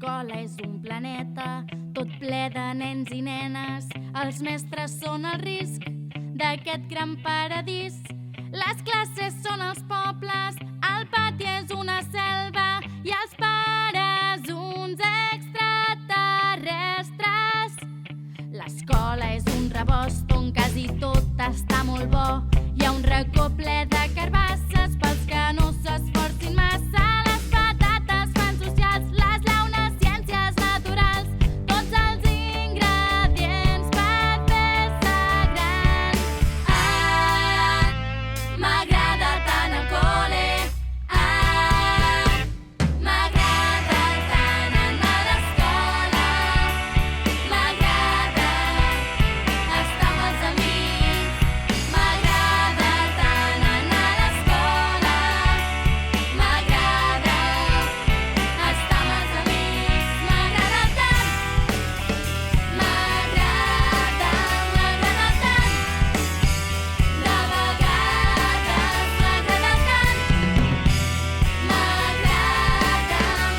L'escola és un planeta tot ple de nens i nenes. Els mestres són el risc d'aquest gran paradís. Les classes són els pobles, el pati és una selva i els pares uns extraterrestres. L'escola és un rebost on quasi tot està molt bo. Hi ha un racó ple de carbasses pels que no s'esforcin massa. Les patates fan socials, les llaunes ciències naturals, tots els ingredients per fer-se gran. Ah, m'agrada tant el col·le. Ah, m'agrada tant anar a l'escola. M'agrada estar amb els amics. M'agrada tant anar a l'escola. M'agrada estar amb els amics. M'agrada tant. M'agrada tant. De vegades m'agrada tant. M'agrada tant.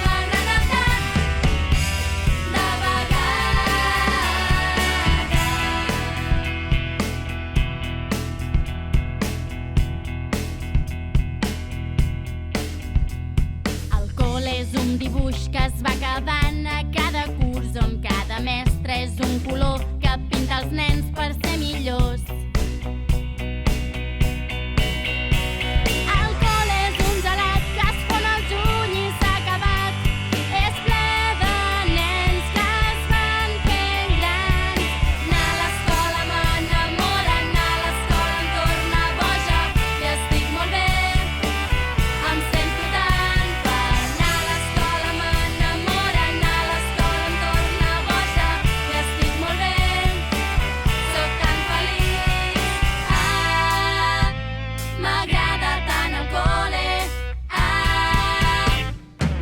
De El col·le és un dibuix que es va acabant a cada curs, on cada mestre és un color que pinta els nens per ser millors. El col·le és un gelat que es fon al juny i s'ha acabat. És ple de nens que es van fent grans. Anar a l'escola m'enamora, anar a l'escola em torna boja i estic molt bé. Em sento tant per anar a l'escola m'enamora, anar a l'escola em torna boja i estic molt bé. Soc tan feliç. Ah, m'agrada tant el col·le. Ah,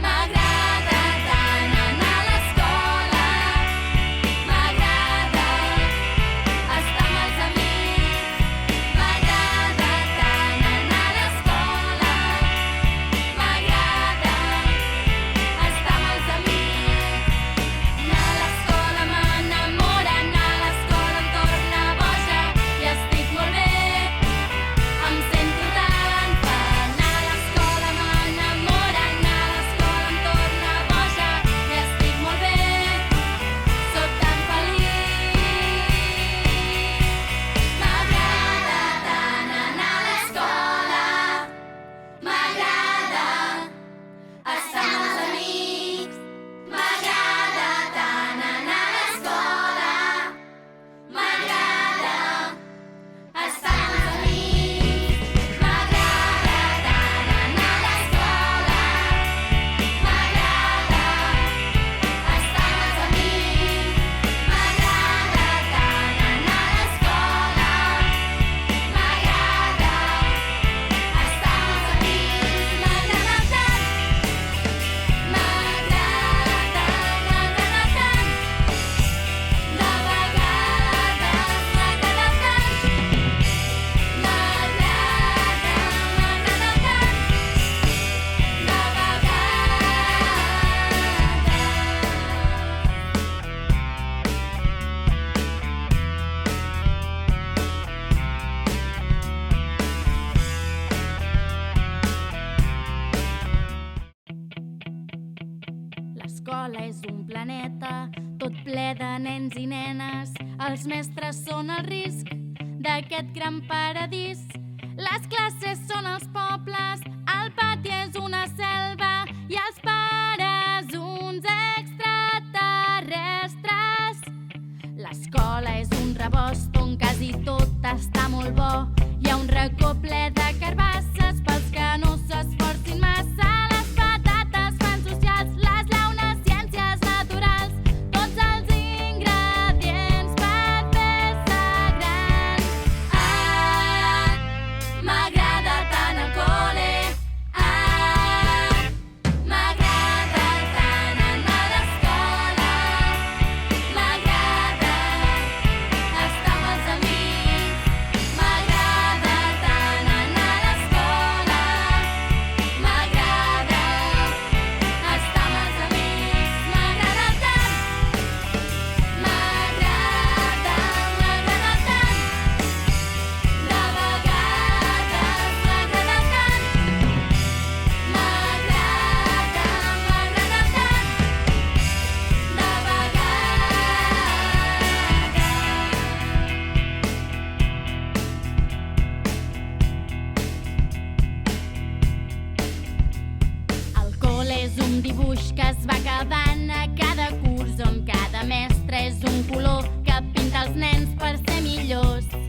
m'agrada tant anar a l'escola. M'agrada estar amb els amics. M'agrada tant anar a l'escola. M'agrada estar amb els amics. Anar a l'escola m'enamora, anar a l'escola em torna boja i estic molt bé. Em sento tant per anar a l'escola m'enamora, anar a l'escola em torna boja i estic molt bé. Soc tan feliç. M'agrada tant anar a l'escola. M'agrada estar amb els amics. M'agrada tant anar a l'escola. M'agrada estar amb els amics. M'agrada tant anar a l'escola. M'agrada estar amb els amics. M'agrada tant anar a l'escola. M'agrada estar amb els amics. M'agrada tant. M'agrada tant. De vegades m'agrada tant. M'agrada tant. De L'escola és un planeta tot ple de nens i nenes. Els mestres són el risc d'aquest gran paradís. Les classes són els pobles, el pati és una selva i els pares uns extraterrestres. L'escola és un rebost on quasi tot està molt bo. Hi ha un racó ple de carbasses pels que no s'esforcin massa. Les patates fan socials, les llaunes ciències naturals, tots els ingredients per fer-se gran. Ah, m'agrada tant el col·le. és un dibuix que es va acabant a cada curs, on cada mestre és un color que pinta els nens per ser millors.